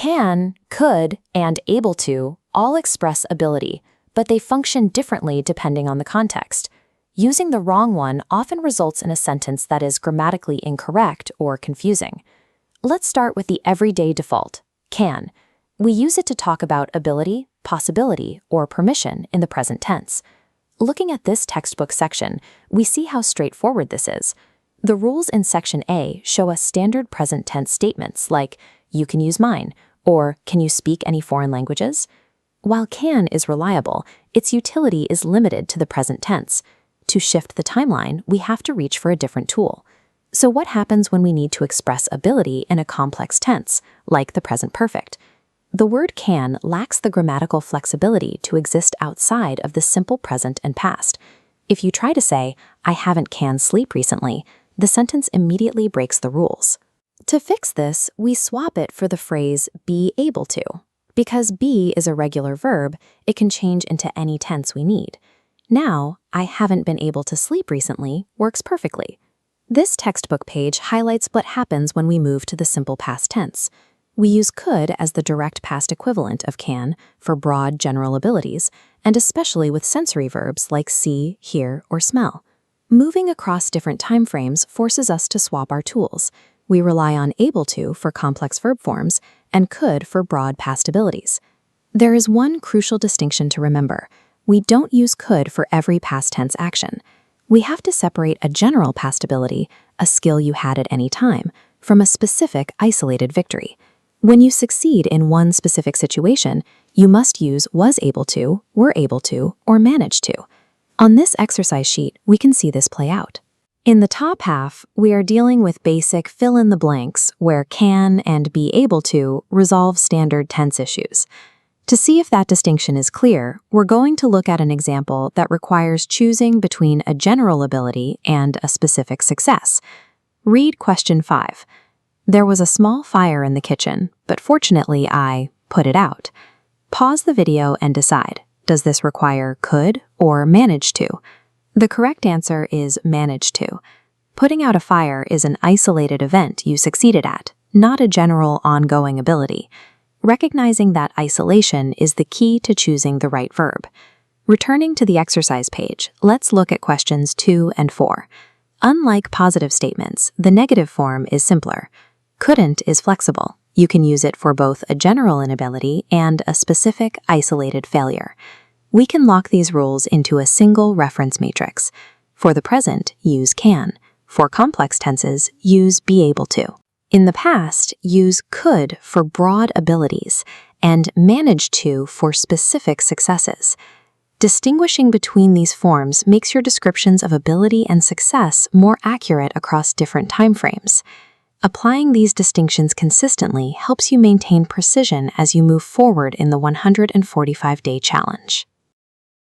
Can, could, and able to all express ability, but they function differently depending on the context. Using the wrong one often results in a sentence that is grammatically incorrect or confusing. Let's start with the everyday default, can. We use it to talk about ability, possibility, or permission in the present tense. Looking at this textbook section, we see how straightforward this is. The rules in Section A show us standard present tense statements like, you can use mine, or can you speak any foreign languages? While can is reliable, its utility is limited to the present tense. To shift the timeline, we have to reach for a different tool. So what happens when we need to express ability in a complex tense, like the present perfect? The word can lacks the grammatical flexibility to exist outside of the simple present and past. If you try to say, I haven't canned sleep recently, the sentence immediately breaks the rules. To fix this, we swap it for the phrase be able to. Because be is a regular verb, it can change into any tense we need. Now, I haven't been able to sleep recently works perfectly. This textbook page highlights what happens when we move to the simple past tense. We use could as the direct past equivalent of can for broad general abilities, and especially with sensory verbs like see, hear, or smell. Moving across different time frames forces us to swap our tools. We rely on able to for complex verb forms and could for broad past abilities. There is one crucial distinction to remember. We don't use could for every past tense action. We have to separate a general past ability, a skill you had at any time, from a specific isolated victory. When you succeed in one specific situation, you must use was able to, were able to, or managed to. On this exercise sheet, we can see this play out. In the top half, we are dealing with basic fill-in-the-blanks where can and be able to resolve standard tense issues. To see if that distinction is clear, we're going to look at an example that requires choosing between a general ability and a specific success. Read question 5. There was a small fire in the kitchen, but fortunately I put it out. Pause the video and decide, does this require could or managed to? The correct answer is managed to. Putting out a fire is an isolated event you succeeded at, not a general ongoing ability. Recognizing that isolation is the key to choosing the right verb. Returning to the exercise page, let's look at questions 2 and 4. Unlike positive statements, the negative form is simpler. Couldn't is flexible. You can use it for both a general inability and a specific isolated failure. We can lock these rules into a single reference matrix. For the present, use can. For complex tenses, use be able to. In the past, use could for broad abilities and managed to for specific successes. Distinguishing between these forms makes your descriptions of ability and success more accurate across different time frames. Applying these distinctions consistently helps you maintain precision as you move forward in the 145-day challenge.